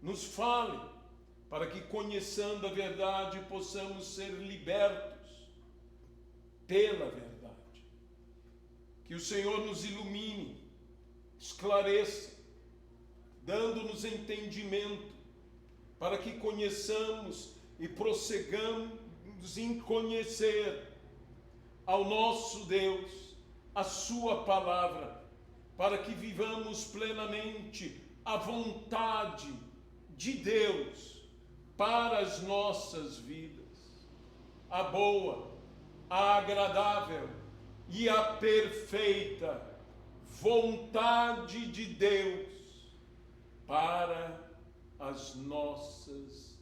nos fale, para que, conhecendo a verdade, possamos ser libertos pela verdade. Que o Senhor nos ilumine, esclareça, dando-nos entendimento, para que conheçamos e prossigamos em conhecer ao nosso Deus, a sua palavra, para que vivamos plenamente a vontade de Deus para as nossas vidas, a boa, a agradável e a perfeita vontade de Deus para as nossas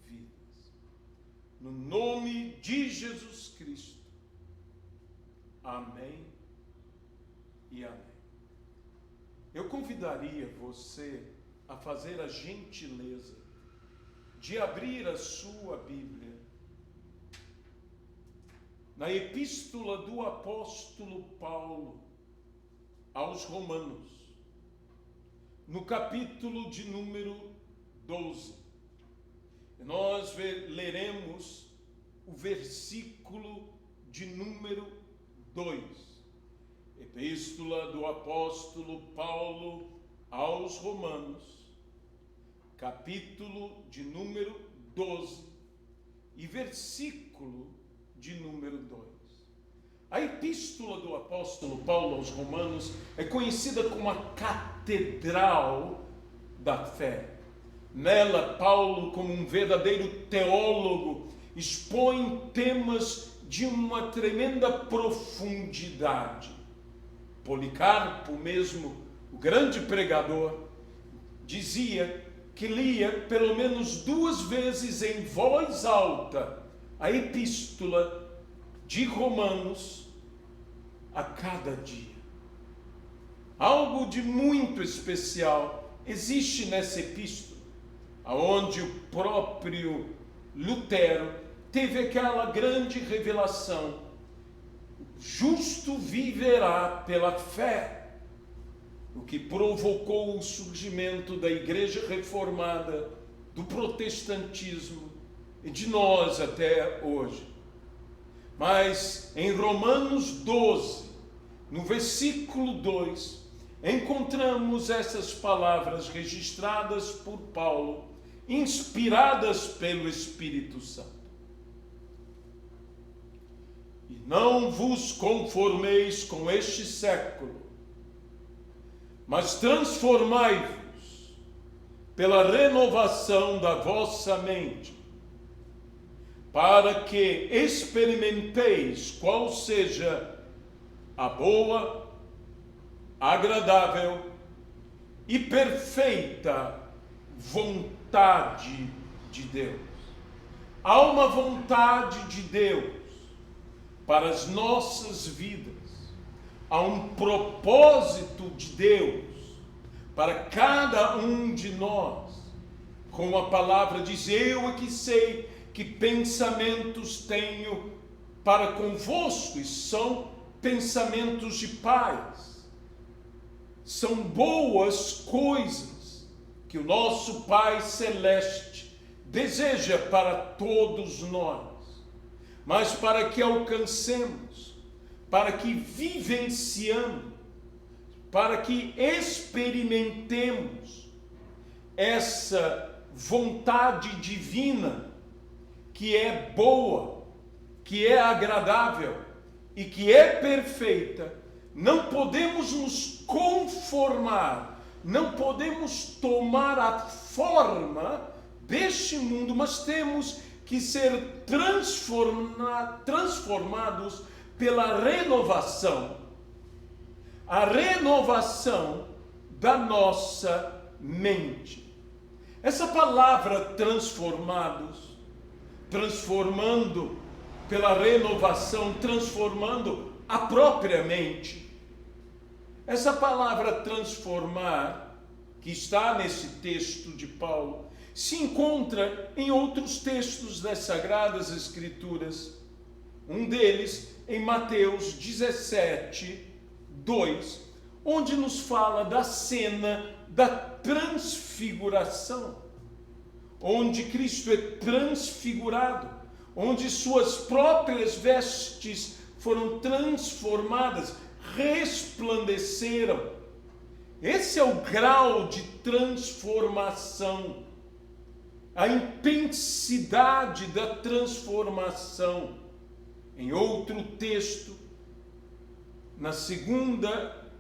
vidas. No nome de Jesus Cristo. Amém e amém. Eu convidaria você a fazer a gentileza de abrir a sua Bíblia na Epístola do Apóstolo Paulo aos Romanos, no capítulo de número 12. Nós leremos o versículo de número 2. Epístola do Apóstolo Paulo aos Romanos, capítulo de número 12 e versículo de número 2. A Epístola do Apóstolo Paulo aos Romanos é conhecida como a Catedral da Fé. Nela, Paulo, como um verdadeiro teólogo, expõe temas de uma tremenda profundidade. Policarpo, mesmo o grande pregador, dizia que lia pelo menos 2 vezes em voz alta a Epístola de Romanos a cada dia. Algo de muito especial existe nessa epístola, aonde o próprio Lutero teve aquela grande revelação: o justo viverá pela fé, o que provocou o surgimento da Igreja Reformada, do protestantismo e de nós até hoje. Mas em Romanos 12, no versículo 2, encontramos essas palavras registradas por Paulo, inspiradas pelo Espírito Santo. E não vos conformeis com este século, mas transformai-vos pela renovação da vossa mente, para que experimenteis qual seja a boa, agradável e perfeita vontade de Deus. Há uma vontade de Deus para as nossas vidas. Há um propósito de Deus para cada um de nós. Como a palavra diz: eu é que sei que pensamentos tenho para convosco, e são pensamentos de paz. São boas coisas que o nosso Pai Celeste deseja para todos nós. Mas para que alcancemos, para que vivenciamos, para que experimentemos essa vontade divina que é boa, que é agradável e que é perfeita, não podemos nos conformar, não podemos tomar a forma deste mundo, mas temos que ser transformados pela renovação, a renovação da nossa mente. Essa palavra transformados, transformando pela renovação, transformando a própria mente. Essa palavra transformar, que está nesse texto de Paulo, se encontra em outros textos das Sagradas Escrituras. Um deles em Mateus 17, 2, onde nos fala da cena da transfiguração. onde Cristo é transfigurado, onde suas próprias vestes foram transformadas, resplandeceram. Esse é o grau de transformação, a intensidade da transformação. Em outro texto, na segunda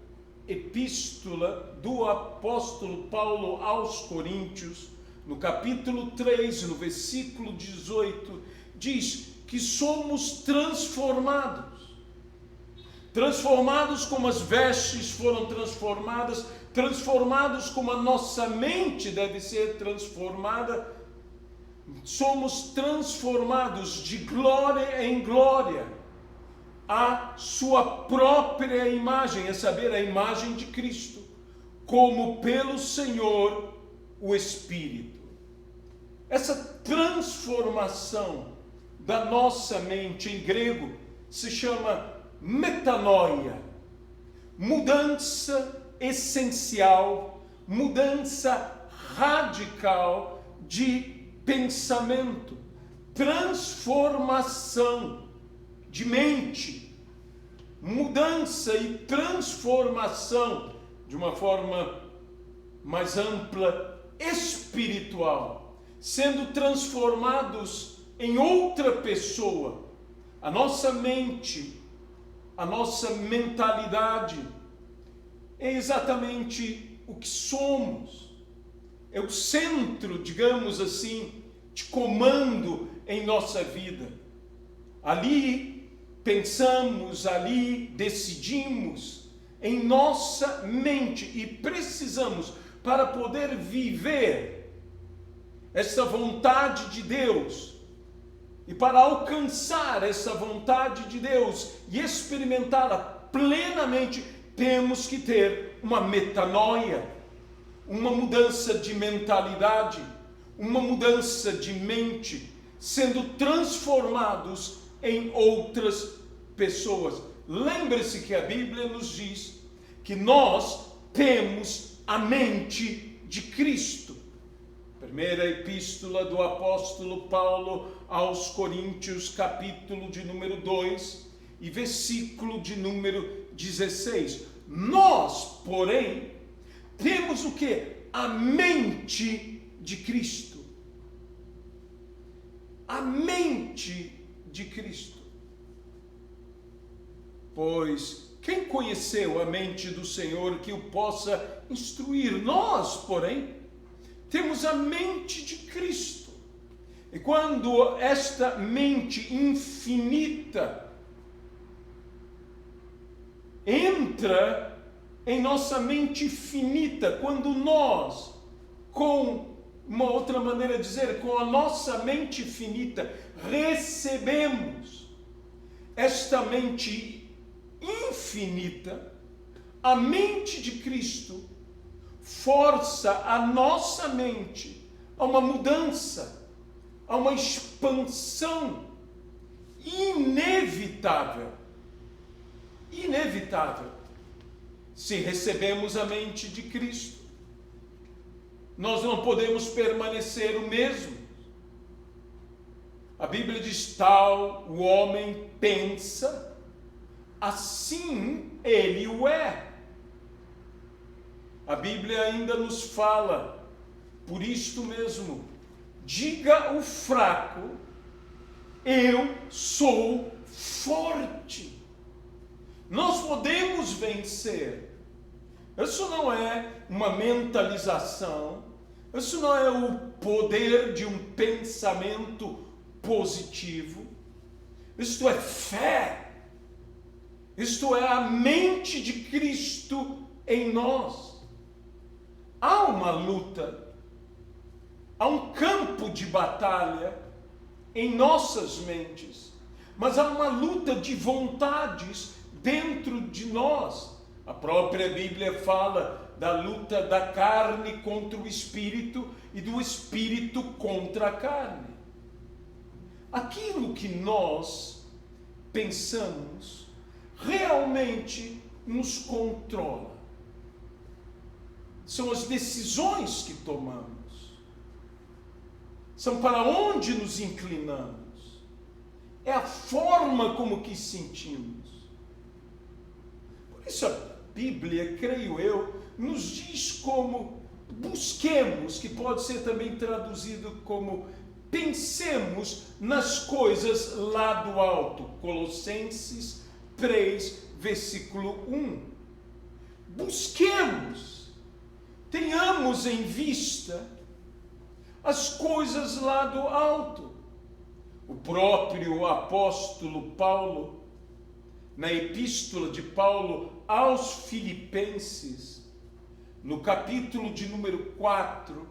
epístola do apóstolo Paulo aos Coríntios, no capítulo 3, no versículo 18, diz que somos transformados como as vestes foram transformadas, transformados como a nossa mente deve ser transformada. Somos transformados de glória em glória, a sua própria imagem, a saber, a imagem de Cristo, como pelo Senhor o Espírito. Essa transformação da nossa mente, em grego, se chama metanoia, mudança essencial, mudança radical de pensamento, transformação de mente, mudança e transformação de uma forma mais ampla, espiritual, sendo transformados em outra pessoa. A nossa mente, a nossa mentalidade é exatamente o que somos. É o centro, digamos assim, de comando em nossa vida. Ali pensamos, ali decidimos em nossa mente e precisamos, para poder viver essa vontade de Deus e para alcançar essa vontade de Deus e experimentá-la plenamente, temos que ter uma metanoia, uma mudança de mentalidade, uma mudança de mente, sendo transformados em outras pessoas. Lembre-se que a Bíblia nos diz que nós temos a mente de Cristo. Primeira epístola do apóstolo Paulo aos Coríntios, capítulo de número 2 e versículo de número 16. Nós, porém, temos o quê? A mente de Cristo. A mente de Cristo. Pois quem conheceu a mente do Senhor que o possa instruir? Nós, porém, temos a mente de Cristo. E quando esta mente infinita entra em nossa mente finita, quando nós, com uma outra maneira de dizer, com a nossa mente finita, recebemos esta mente infinita, a mente de Cristo força a nossa mente a uma mudança, a uma expansão inevitável. Inevitável. Se recebemos a mente de Cristo, nós não podemos permanecer o mesmo. A Bíblia diz: tal o homem pensa, assim ele o é. A Bíblia ainda nos fala, por isto mesmo, diga o fraco, eu sou forte. Nós podemos vencer. Isso não é uma mentalização, isso não é o poder de um pensamento positivo, isto é fé, isto é a mente de Cristo em nós. Há uma luta, há um campo de batalha em nossas mentes, mas há uma luta de vontades dentro de nós. A própria Bíblia fala da luta da carne contra o espírito e do espírito contra a carne. Aquilo que nós pensamos realmente nos controla. São as decisões que tomamos. são para onde nos inclinamos, é a forma como que sentimos. Por isso a Bíblia, creio eu, nos diz como busquemos, que pode ser também traduzido como pensemos nas coisas lá do alto. Colossenses 3, versículo 1. Busquemos, tenhamos em vista as coisas lá do alto. O próprio apóstolo Paulo, na epístola de Paulo aos Filipenses, no capítulo de número 4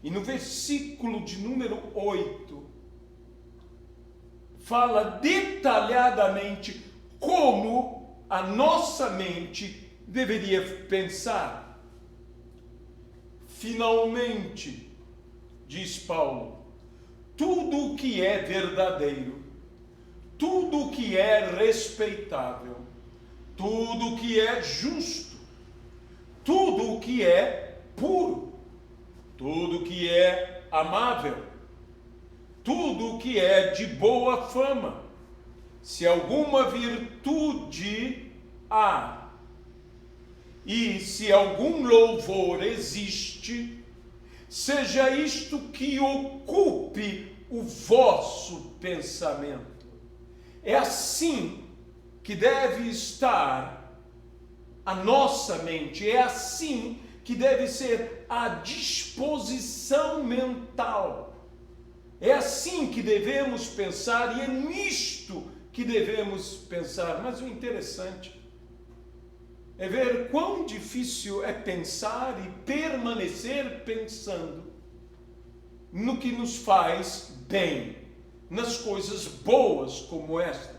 e no versículo de número 8, fala detalhadamente como a nossa mente deveria pensar. Finalmente, diz Paulo, tudo o que é verdadeiro, tudo o que é respeitável, tudo o que é justo, tudo o que é puro, tudo o que é amável, tudo o que é de boa fama, se alguma virtude há, e se algum louvor existe, seja isto que ocupe o vosso pensamento. É assim que deve estar a nossa mente, é assim que deve ser a disposição mental. É assim que devemos pensar e é nisto que devemos pensar. Mas o interessante é ver quão difícil é pensar e permanecer pensando no que nos faz bem, nas coisas boas como estas.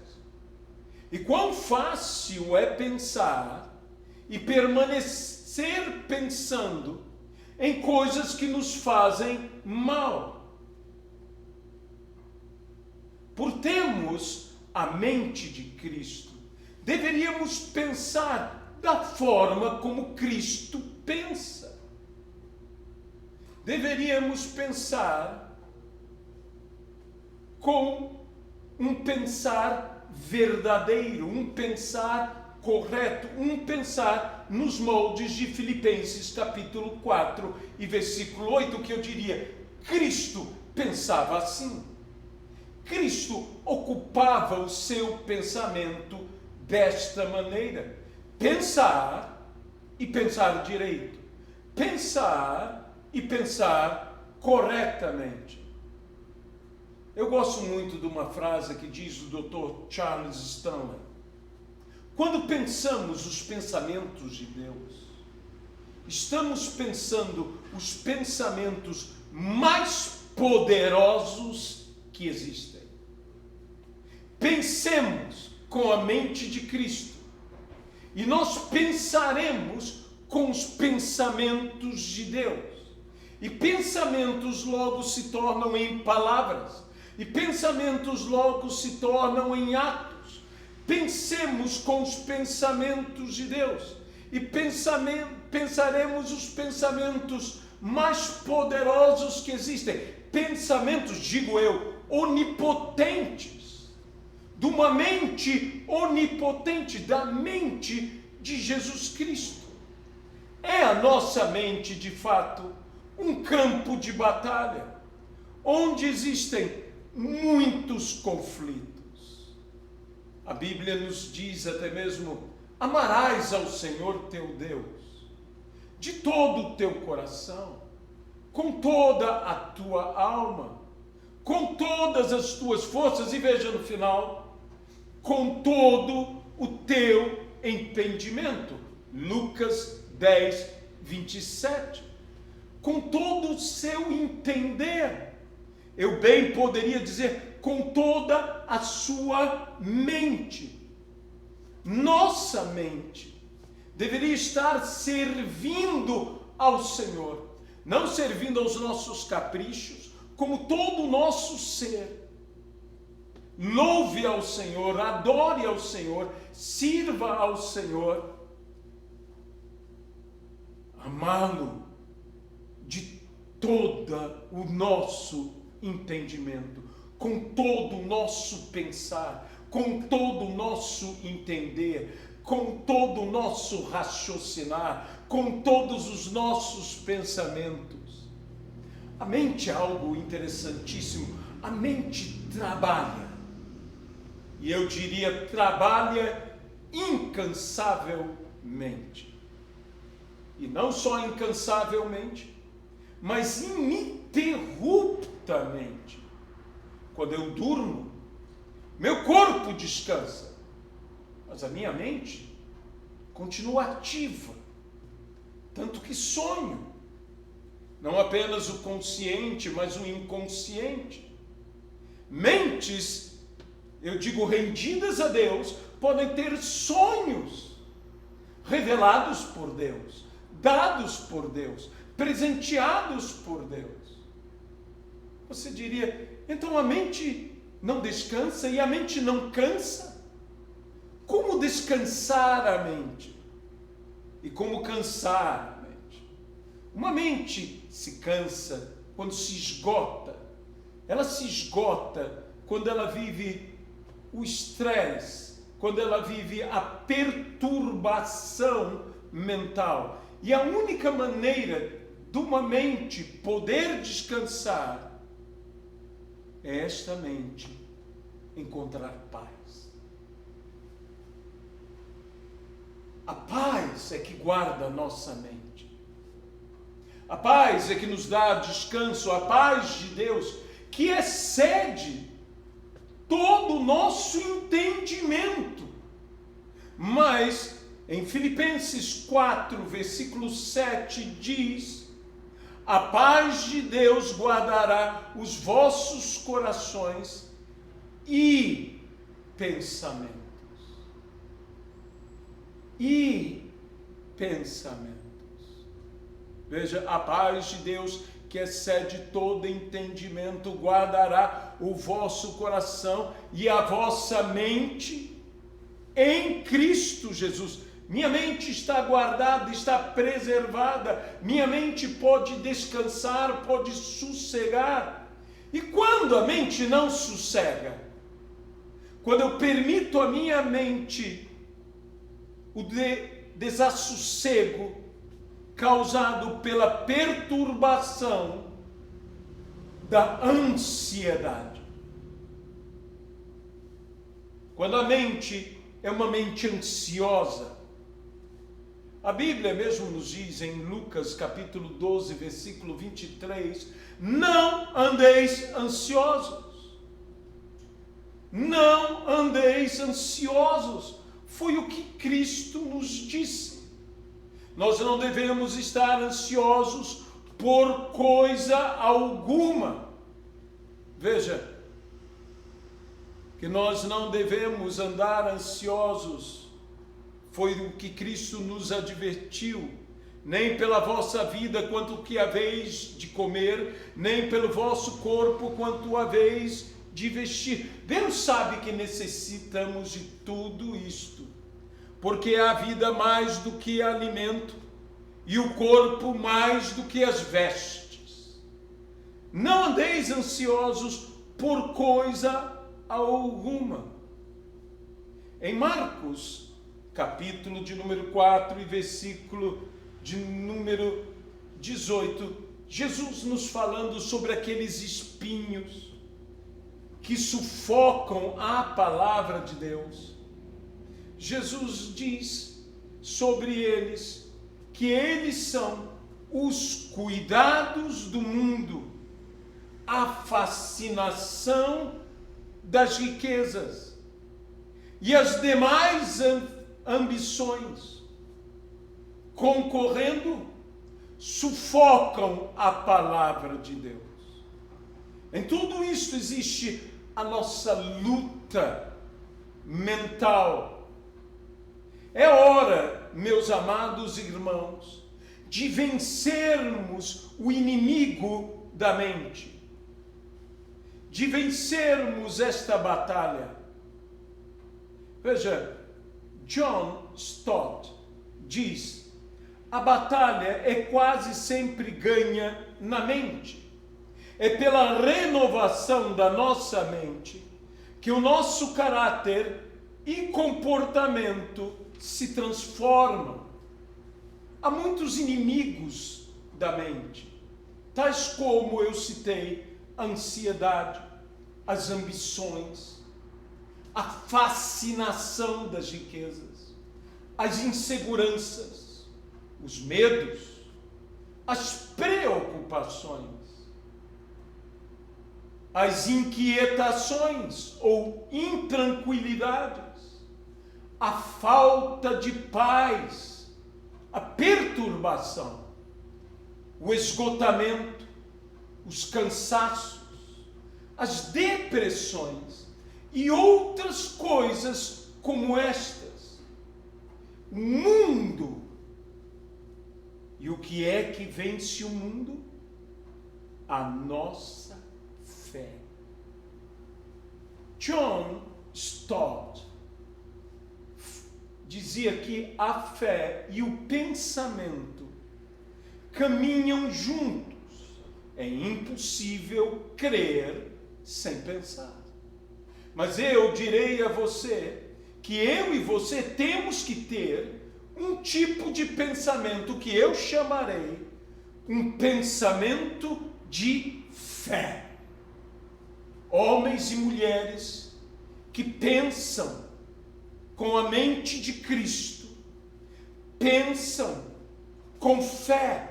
E quão fácil é pensar e permanecer pensando em coisas que nos fazem mal. Por termos a mente de Cristo, deveríamos pensar da forma como Cristo pensa. Deveríamos pensar com um pensar verdadeiro, um pensar correto, um pensar nos moldes de Filipenses capítulo 4 e versículo 8, que eu diria, Cristo pensava assim. Cristo ocupava o seu pensamento desta maneira. Pensar e pensar direito. Pensar e pensar corretamente. Eu gosto muito de uma frase que diz o Dr. Charles Stanley. Quando pensamos os pensamentos de Deus, estamos pensando os pensamentos mais poderosos que existem. Pensemos com a mente de Cristo e nós pensaremos com os pensamentos de Deus. E pensamentos logo se tornam em palavras, e pensamentos logo se tornam em atos. Pensemos com os pensamentos de Deus e pensaremos os pensamentos mais poderosos que existem. Pensamentos, digo eu, onipotentes, de uma mente onipotente, da mente de Jesus Cristo. É a nossa mente, de fato, um campo de batalha, onde existem muitos conflitos. A Bíblia nos diz até mesmo, amarás ao Senhor teu Deus, de todo o teu coração, com toda a tua alma, com todas as tuas forças, e veja no final, com todo o teu entendimento. Lucas 10, 27. Com todo o seu entender. Eu bem poderia dizer, com toda a sua mente. Nossa mente deveria estar servindo ao Senhor, não servindo aos nossos caprichos, como todo o nosso ser. Louve ao Senhor, adore ao Senhor, sirva ao Senhor, amá-lo de todo o nosso entendimento, com todo o nosso pensar, com todo o nosso entender, com todo o nosso raciocinar, com todos os nossos pensamentos. A mente é algo interessantíssimo. A mente trabalha. E eu diria, trabalha incansavelmente. E não só incansavelmente, mas ininterruptamente. Quando eu durmo, meu corpo descansa, mas a minha mente continua ativa, tanto que sonho, não apenas o consciente, mas o inconsciente. Mentes, eu digo, rendidas a Deus, podem ter sonhos revelados por Deus, dados por Deus, presenteados por Deus. Você diria, então a mente não descansa e a mente não cansa? Como descansar a mente? E como cansar a mente? Uma mente se cansa quando se esgota. Ela se esgota quando ela vive o estresse, quando ela vive a perturbação mental. E a única maneira de uma mente poder descansar é esta mente encontrar paz. A paz é que guarda a nossa mente. A paz é que nos dá descanso, a paz de Deus que excede todo o nosso entendimento. Mas em Filipenses 4, versículo 7 diz: a paz de Deus guardará os vossos corações e pensamentos. E pensamentos. Veja, a paz de Deus que excede todo entendimento guardará o vosso coração e a vossa mente em Cristo Jesus. Minha mente está guardada, está preservada, minha mente pode descansar, pode sossegar. E quando a mente não sossega? Quando eu permito a minha mente o desassossego causado pela perturbação da ansiedade. Quando a mente é uma mente ansiosa, a Bíblia mesmo nos diz em Lucas capítulo 12, versículo 23, não andeis ansiosos. Não andeis ansiosos. Foi o que Cristo nos disse. Nós não devemos estar ansiosos por coisa alguma. Veja, que nós não devemos andar ansiosos, foi o que Cristo nos advertiu, nem pela vossa vida quanto que haveis de comer, nem pelo vosso corpo quanto haveis de vestir. Deus sabe que necessitamos de tudo isto, porque há vida mais do que alimento, e o corpo mais do que as vestes. Não andeis ansiosos por coisa alguma. Em Marcos, capítulo de número 4 e versículo de número 18, Jesus nos falando sobre aqueles espinhos que sufocam a palavra de Deus. Jesus diz sobre eles que eles são os cuidados do mundo, a fascinação das riquezas e as demais ambições, concorrendo, sufocam a palavra de Deus. Em tudo isso existe a nossa luta mental. É hora, meus amados irmãos, de vencermos o inimigo da mente, de vencermos esta batalha. Veja, John Stott diz: a batalha é quase sempre ganha na mente. é pela renovação da nossa mente que o nosso caráter e comportamento se transformam. Há muitos inimigos da mente, tais como eu citei: a ansiedade, as ambições, a fascinação das riquezas, as inseguranças, os medos, as preocupações, as inquietações ou intranquilidades, a falta de paz, a perturbação, o esgotamento, os cansaços, as depressões e outras coisas como estas. O mundo. E o que é que vence o mundo? A nossa fé. John Stott dizia que a fé e o pensamento caminham juntos. É impossível crer sem pensar. Mas eu direi a você que eu e você temos que ter um tipo de pensamento que eu chamarei um pensamento de fé. Homens e mulheres que pensam com a mente de Cristo, pensam com fé.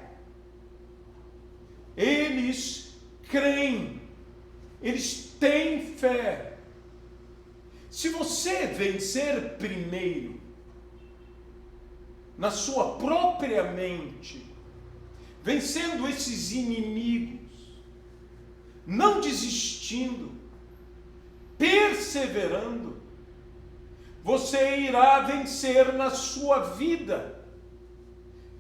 Eles creem, eles têm fé. Se você vencer primeiro na sua própria mente, vencendo esses inimigos, não desistindo, perseverando, você irá vencer na sua vida.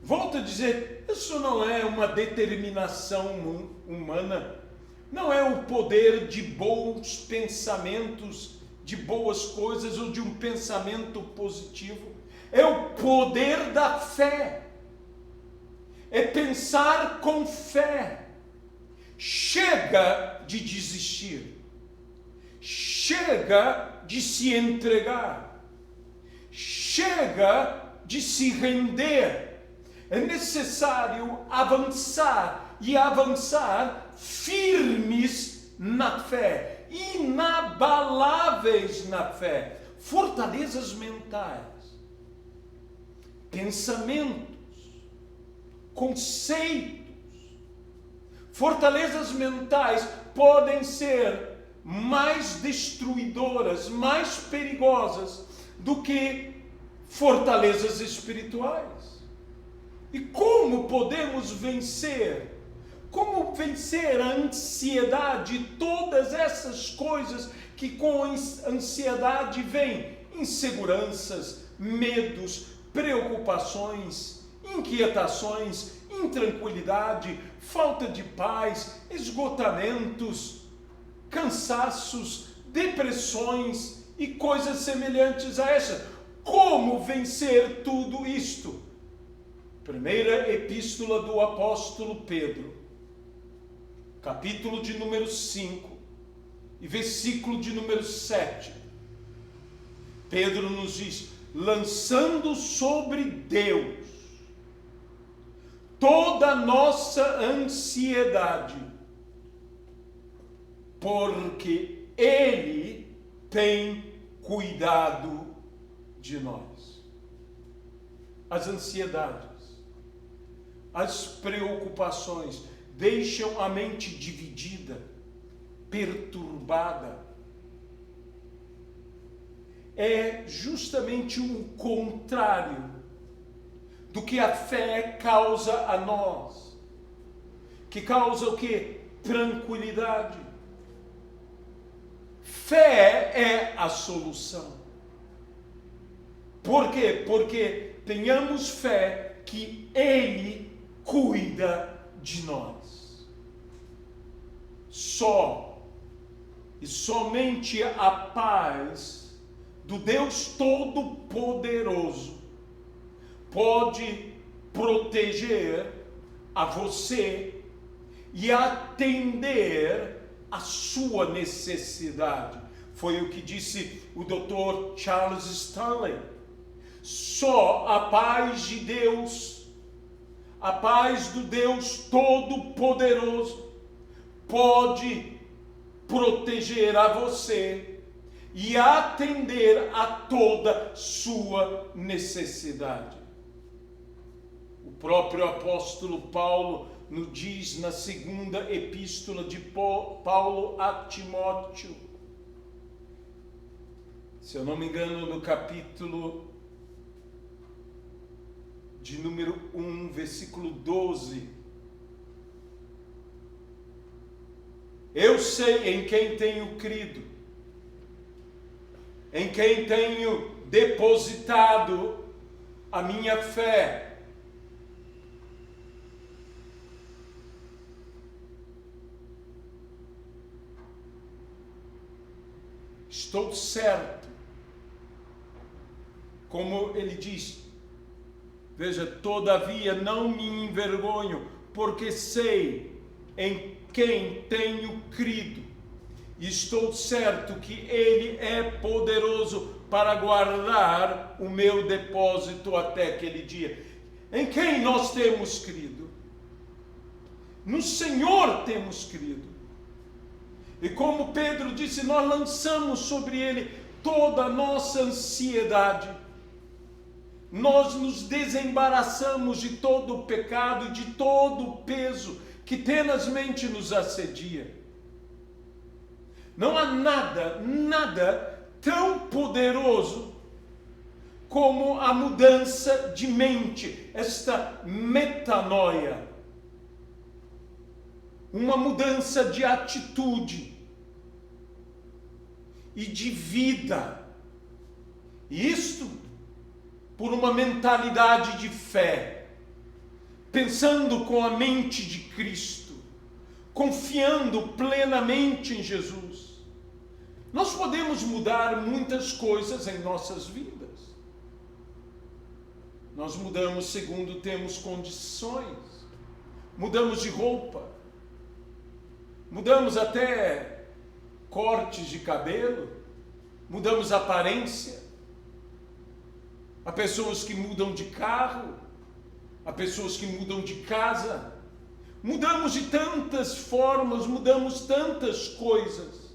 Volto a dizer, isso não é uma determinação humana, não é o poder de bons pensamentos, de boas coisas ou de um pensamento positivo. É o poder da fé. É pensar com fé. Chega de desistir. Chega de se entregar. Chega de se render. É necessário avançar e avançar firmes na fé, inabaláveis na fé, fortalezas mentais, pensamentos, conceitos. Fortalezas mentais podem ser mais destruidoras, mais perigosas do que fortalezas espirituais. E como podemos vencer? Como vencer a ansiedade e todas essas coisas que com a ansiedade vêm? Inseguranças, medos, preocupações, inquietações, intranquilidade, falta de paz, esgotamentos, cansaços, depressões e coisas semelhantes a essa. Como vencer tudo isto? Primeira epístola do apóstolo Pedro, capítulo de número 5 e versículo de número 7. Pedro nos diz: lançando sobre Deus toda a nossa ansiedade, porque Ele tem cuidado de nós. As ansiedades, as preocupações deixam a mente dividida, perturbada. É justamente o contrário do que a fé causa a nós. Que causa o quê? Tranquilidade. Fé é a solução. Por quê? Porque tenhamos fé que Ele cuida de nós. Só e somente a paz do Deus Todo-Poderoso pode proteger a você e atender a sua necessidade. Foi o que disse o Dr. Charles Stanley. Só a paz de Deus, a paz do Deus Todo-Poderoso, pode proteger a você e atender a toda sua necessidade. O próprio apóstolo Paulo nos diz na segunda epístola de Paulo a Timóteo, se eu não me engano, no capítulo de número 1, versículo 12. Eu sei em quem tenho crido, em quem tenho depositado a minha fé. Estou certo, como ele diz, veja, todavia não me envergonho, porque sei em quem tenho crido, e estou certo que Ele é poderoso para guardar o meu depósito até aquele dia. Em quem nós temos crido? No Senhor temos crido. E como Pedro disse, nós lançamos sobre Ele toda a nossa ansiedade. Nós nos desembaraçamos de todo o pecado e de todo o peso que tenazmente nos assedia. Não há nada tão poderoso como a mudança de mente, esta metanoia, uma mudança de atitude e de vida. Isto por uma mentalidade de fé, pensando com a mente de Cristo, confiando plenamente em Jesus. Nós podemos mudar muitas coisas em nossas vidas. Nós mudamos segundo temos condições, mudamos de roupa, mudamos até cortes de cabelo, mudamos aparência. Há pessoas que mudam de carro, há pessoas que mudam de casa. Mudamos de tantas formas, mudamos tantas coisas.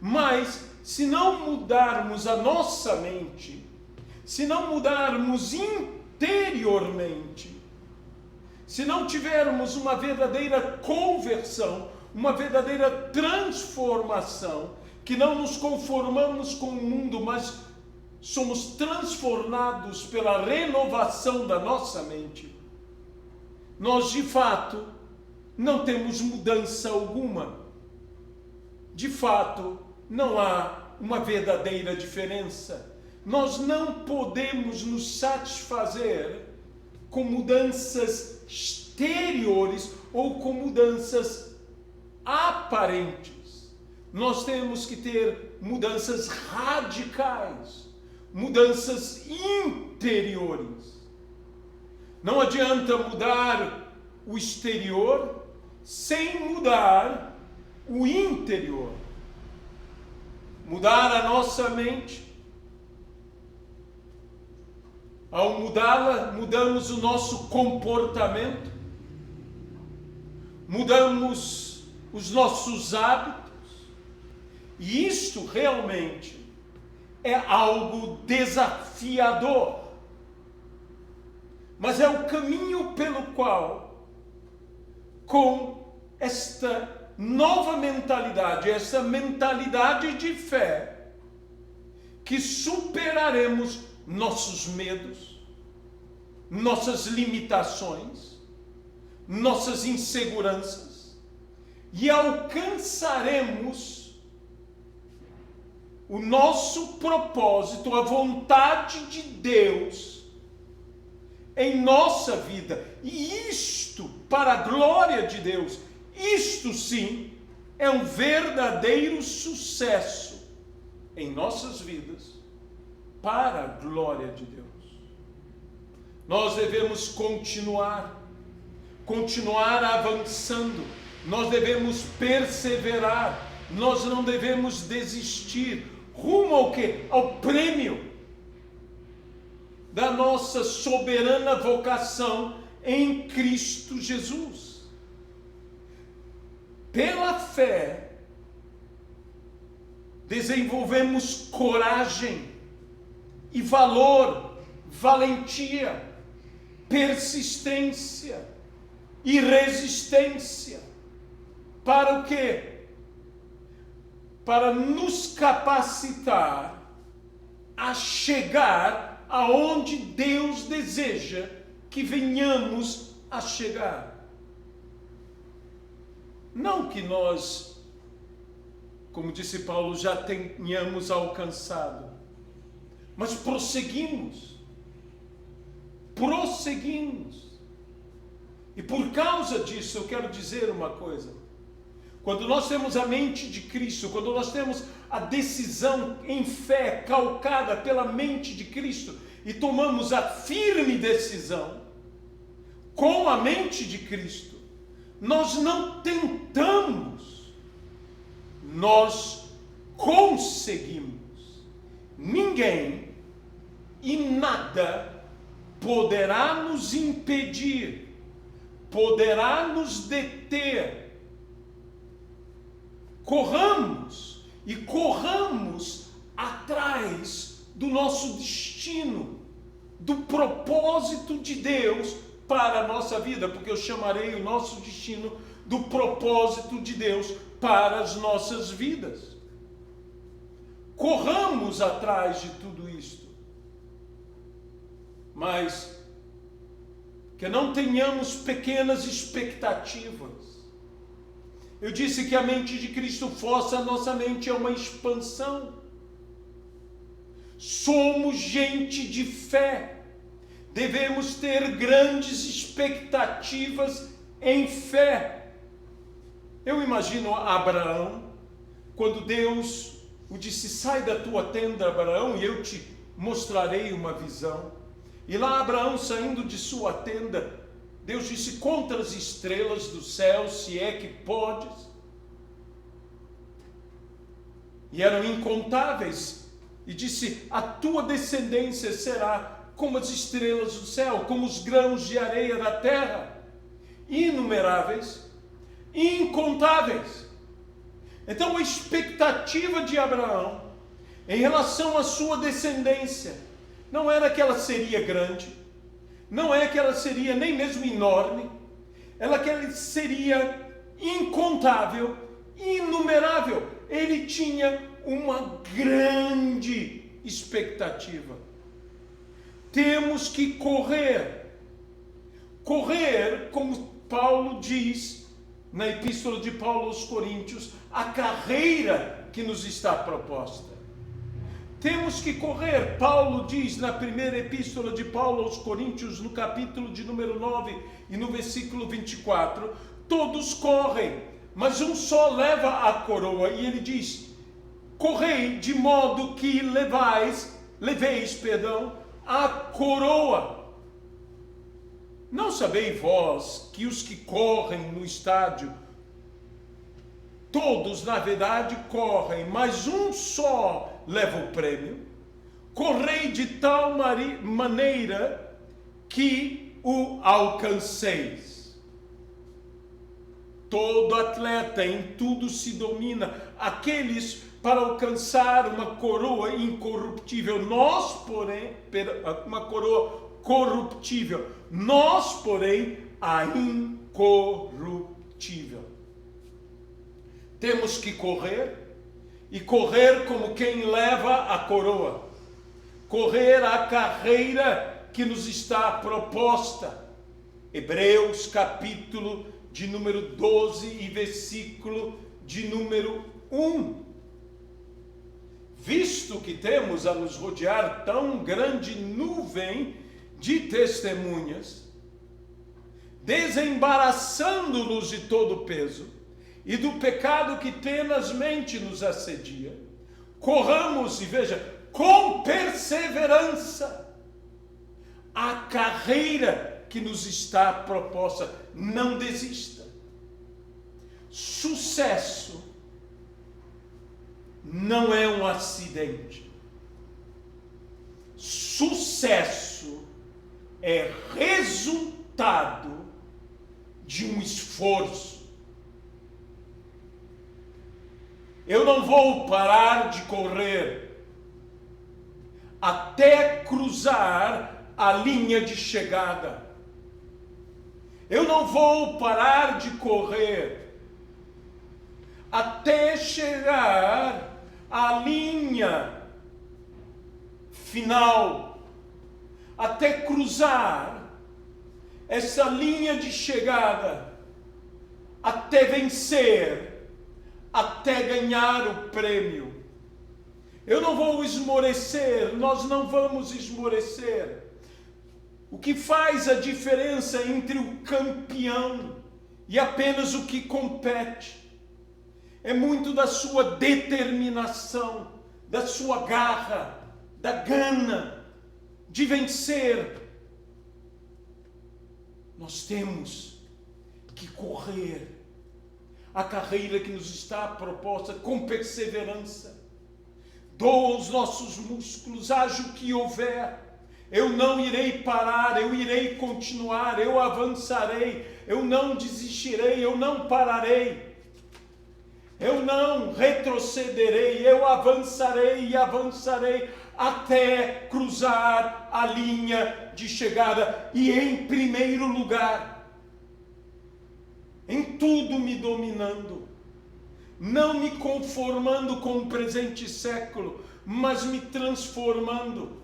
Mas, se não mudarmos a nossa mente, se não mudarmos interiormente, se não tivermos uma verdadeira conversão, uma verdadeira transformação, que não nos conformamos com o mundo, mas somos transformados pela renovação da nossa mente, nós de fato não temos mudança alguma. De fato, não há uma verdadeira diferença. Nós não podemos nos satisfazer com mudanças exteriores ou com mudanças aparentes. Nós temos que ter mudanças radicais, mudanças interiores. Não adianta mudar o exterior sem mudar o interior. Mudar a nossa mente. Ao mudá-la, mudamos o nosso comportamento, mudamos os nossos hábitos, e isto realmente é algo desafiador, mas é o caminho pelo qual, com esta nova mentalidade, essa mentalidade de fé, que superaremos nossos medos, nossas limitações, nossas inseguranças, e alcançaremos o nosso propósito, a vontade de Deus em nossa vida. E isto, para a glória de Deus, isto sim é um verdadeiro sucesso em nossas vidas, para a glória de Deus. Nós devemos continuar avançando, nós devemos perseverar, nós não devemos desistir, rumo ao quê? Ao prêmio da nossa soberana vocação em Cristo Jesus. Pela fé, desenvolvemos coragem e valor, valentia, persistência e resistência. Para o quê? Para nos capacitar a chegar aonde Deus deseja que venhamos a chegar. Não que nós, como disse Paulo, já tenhamos alcançado, mas prosseguimos. E por causa disso, eu quero dizer uma coisa. Quando nós temos a mente de Cristo, quando nós temos a decisão em fé calcada pela mente de Cristo e tomamos a firme decisão com a mente de Cristo, nós não tentamos, nós conseguimos. Ninguém e nada poderá nos impedir, poderá nos deter. Corramos e corramos atrás do nosso destino, do propósito de Deus para a nossa vida, porque eu chamarei o nosso destino do propósito de Deus para as nossas vidas. Corramos atrás de tudo isto, mas que não tenhamos pequenas expectativas. Eu disse que a mente de Cristo força a nossa mente a uma expansão. Somos gente de fé. Devemos ter grandes expectativas em fé. Eu imagino Abraão, quando Deus o disse: sai da tua tenda, Abraão, e eu te mostrarei uma visão. E lá Abraão, saindo de sua tenda, Deus disse: conta as estrelas do céu, se é que podes. E eram incontáveis. E disse: a tua descendência será como as estrelas do céu, como os grãos de areia da terra. Inumeráveis, incontáveis. Então a expectativa de Abraão em relação à sua descendência não era que ela seria grande, não é que ela seria nem mesmo enorme, ela que ela seria incontável, inumerável. Ele tinha uma grande expectativa. Temos que correr, como Paulo diz na epístola de Paulo aos Coríntios, a carreira que nos está proposta. Temos que correr. Paulo diz na primeira epístola de Paulo aos Coríntios, no capítulo de número 9 e no versículo 24, todos correm, mas um só leva a coroa. E ele diz: correi de modo que leveis, a coroa. Não sabeis vós que os que correm no estádio, todos na verdade correm, mas um só leva o prêmio? Correi de tal maneira que o alcanceis. Todo atleta em tudo se domina, aqueles para alcançar uma coroa incorruptível. Nós, porém, uma coroa corruptível. Nós, porém, a incorruptível. Temos que correr, e correr como quem leva a coroa. Correr a carreira que nos está proposta. Hebreus capítulo de número 12 e versículo de número 1. Visto que temos a nos rodear tão grande nuvem de testemunhas, desembaraçando-nos de todo o peso e do pecado que tenazmente nos assedia, corramos, e veja, com perseverança a carreira que nos está proposta. Não desista. Sucesso não é um acidente. Sucesso é resultado de um esforço. Eu não vou parar de correr até cruzar a linha de chegada. Eu não vou parar de correr até chegar à linha final, até cruzar essa linha de chegada, até vencer, até ganhar o prêmio. Eu não vou esmorecer, nós não vamos esmorecer. O que faz a diferença entre o campeão e apenas o que compete é muito da sua determinação, da sua garra, da gana de vencer. Nós temos que correr a carreira que nos está proposta com perseverança. Doa os nossos músculos, haja o que houver. Eu não irei parar, eu irei continuar, eu avançarei, eu não desistirei, eu não pararei. Eu não retrocederei, eu avançarei e avançarei até cruzar a linha de chegada. E em primeiro lugar, em tudo me dominando, não me conformando com o presente século, mas me transformando,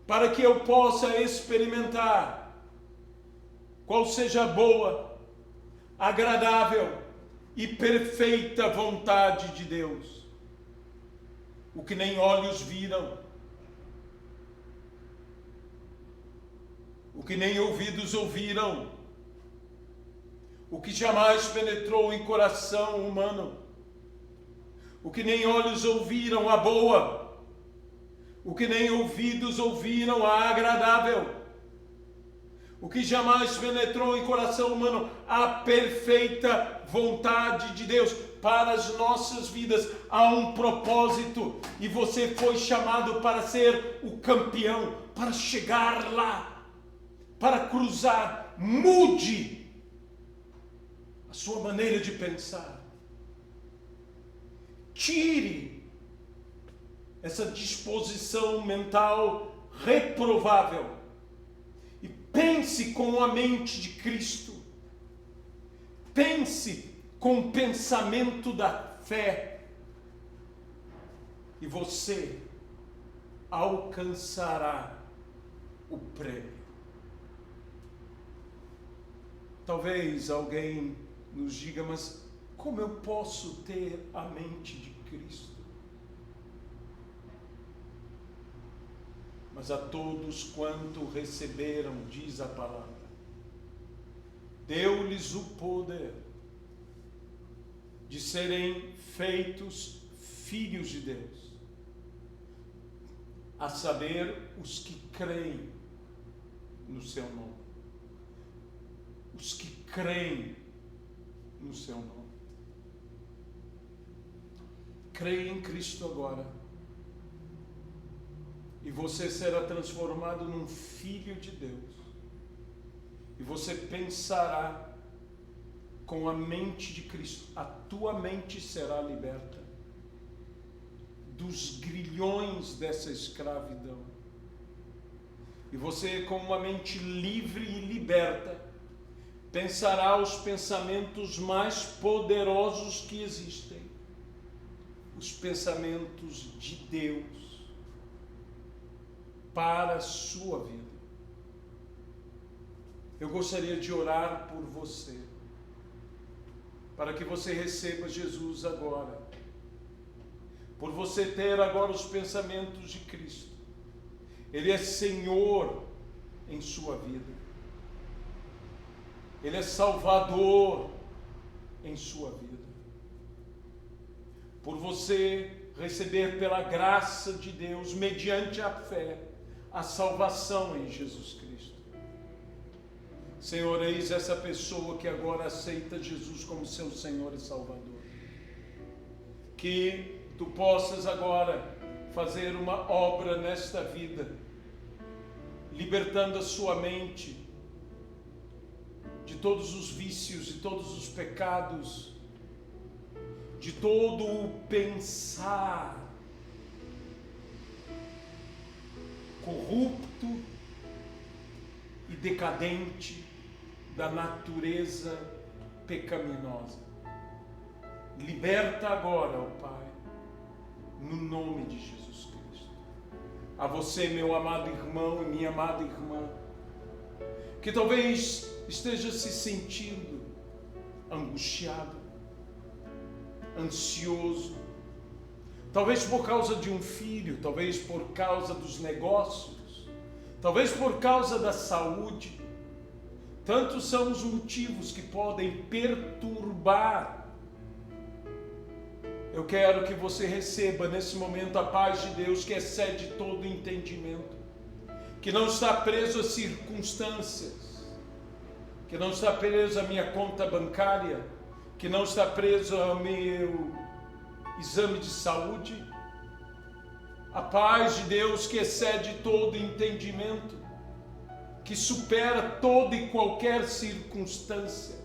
para que eu possa experimentar qual seja a boa, agradável e perfeita vontade de Deus. O que nem olhos viram, o que nem ouvidos ouviram, o que jamais penetrou em coração humano, o que nem olhos ouviram a boa, o que nem ouvidos ouviram a agradável, o que jamais penetrou em coração humano, a perfeita vontade de Deus para as nossas vidas. Há um propósito e você foi chamado para ser o campeão, para chegar lá, para cruzar. Mude a sua maneira de pensar. Tire essa disposição mental reprovável e pense com a mente de Cristo. Pense com o pensamento da fé e você alcançará o prêmio. Talvez alguém nos diga, mas como eu posso ter a mente de Cristo? Mas a todos quanto receberam, diz a palavra, deu-lhes o poder de serem feitos filhos de Deus, a saber, os que creem no seu nome. Os que creem no seu nome. Creia em Cristo agora. E você será transformado num filho de Deus. E você pensará com a mente de Cristo. A tua mente será liberta dos grilhões dessa escravidão. E você, com uma mente livre e liberta, pensará os pensamentos mais poderosos que existem. Os pensamentos de Deus para a sua vida. Eu gostaria de orar por você, para que você receba Jesus agora, por você ter agora os pensamentos de Cristo. Ele é Senhor em sua vida. Ele é Salvador em sua vida. Por você receber pela graça de Deus, mediante a fé, a salvação em Jesus Cristo. Senhor, eis essa pessoa que agora aceita Jesus como seu Senhor e Salvador. Que Tu possas agora fazer uma obra nesta vida, libertando a sua mente de todos os vícios e todos os pecados, de todo o pensar corrupto e decadente da natureza pecaminosa. Liberta agora, ó Pai, no nome de Jesus Cristo. A você, meu amado irmão e minha amada irmã, que talvez esteja se sentindo angustiado, ansioso, talvez por causa de um filho, talvez por causa dos negócios, talvez por causa da saúde. Tantos são os motivos que podem perturbar. Eu quero que você receba nesse momento a paz de Deus que excede todo entendimento, que não está preso a circunstâncias, que não está preso à minha conta bancária, que não está preso ao meu exame de saúde. A paz de Deus que excede todo entendimento, que supera toda e qualquer circunstância,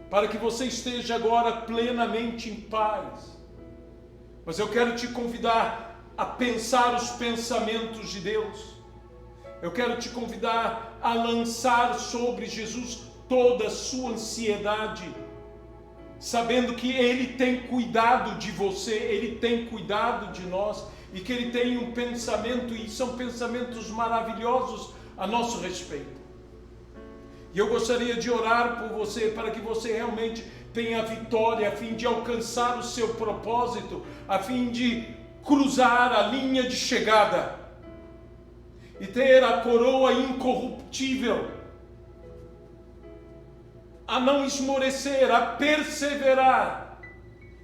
para que você esteja agora plenamente em paz. Mas eu quero te convidar a pensar os pensamentos de Deus. Eu quero te convidar a lançar sobre Jesus toda a sua ansiedade, sabendo que Ele tem cuidado de você, Ele tem cuidado de nós, e que Ele tem um pensamento, e são pensamentos maravilhosos a nosso respeito. E eu gostaria de orar por você, para que você realmente tenha a vitória, a fim de alcançar o seu propósito, a fim de cruzar a linha de chegada e ter a coroa incorruptível, a não esmorecer, a perseverar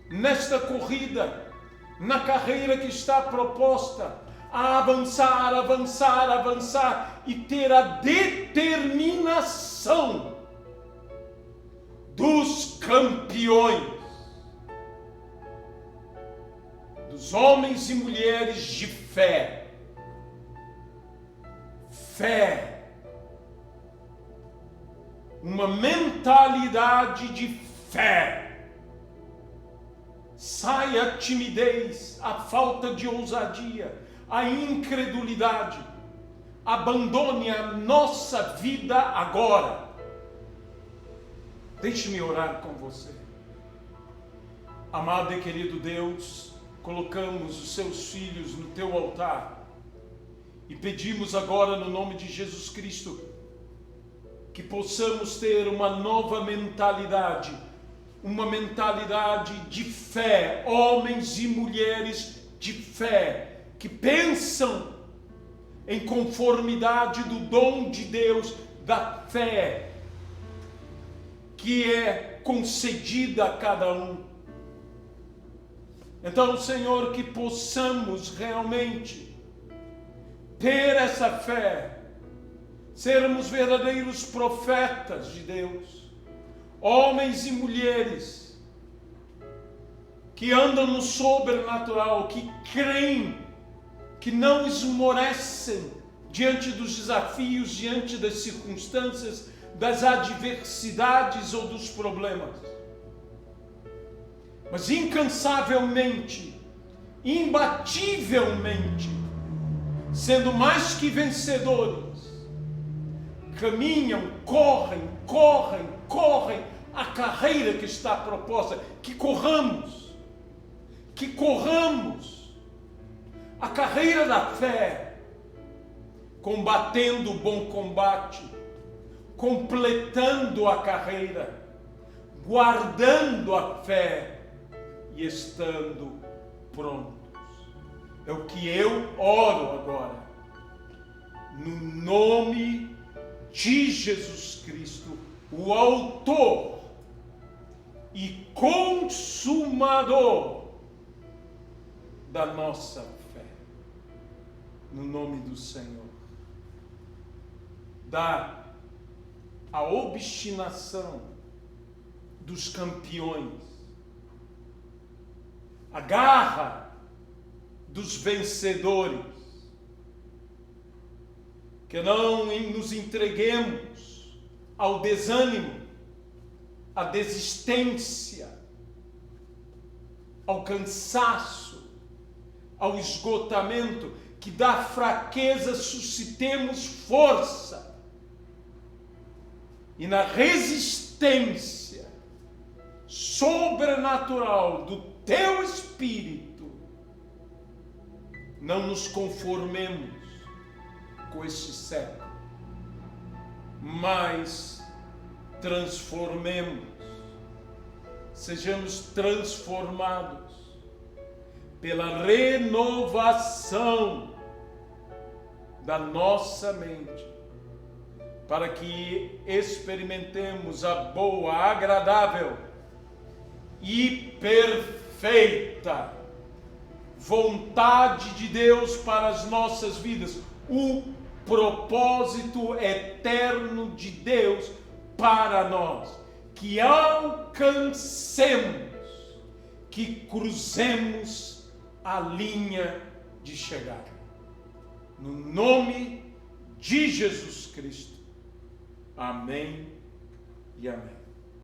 nesta corrida, na carreira que está proposta, a avançar, avançar, avançar e ter a determinação dos campeões, dos homens e mulheres de fé. Fé, uma mentalidade de fé. Saia a timidez, a falta de ousadia, a incredulidade. Abandone a nossa vida agora. Deixe-me orar com você. Amado e querido Deus, colocamos os seus filhos no teu altar e pedimos agora no nome de Jesus Cristo que possamos ter uma nova mentalidade, uma mentalidade de fé, homens e mulheres de fé, que pensam em conformidade do dom de Deus, da fé que é concedida a cada um. Então, Senhor, que possamos realmente ter essa fé, sermos verdadeiros profetas de Deus, homens e mulheres que andam no sobrenatural, que creem, que não esmorecem diante dos desafios, diante das circunstâncias, das adversidades ou dos problemas, mas incansavelmente, imbativelmente, sendo mais que vencedores, caminham, correm a carreira que está proposta, que corramos a carreira da fé, combatendo o bom combate, completando a carreira, guardando a fé e estando prontos. É o que eu oro agora, no nome de Jesus Cristo, o autor e consumador da nossa fé, no nome do Senhor. Dá a obstinação dos campeões, a garra dos vencedores, que não nos entreguemos ao desânimo, à desistência, ao cansaço, ao esgotamento, que da fraqueza suscitemos força, e na resistência sobrenatural do Teu Espírito, não nos conformemos com este século, mas transformemos, sejamos transformados pela renovação da nossa mente, para que experimentemos a boa, agradável e perfeita vontade de Deus para as nossas vidas, o propósito eterno de Deus para nós, que alcancemos, que cruzemos a linha de chegada. No nome de Jesus Cristo. Amém e amém.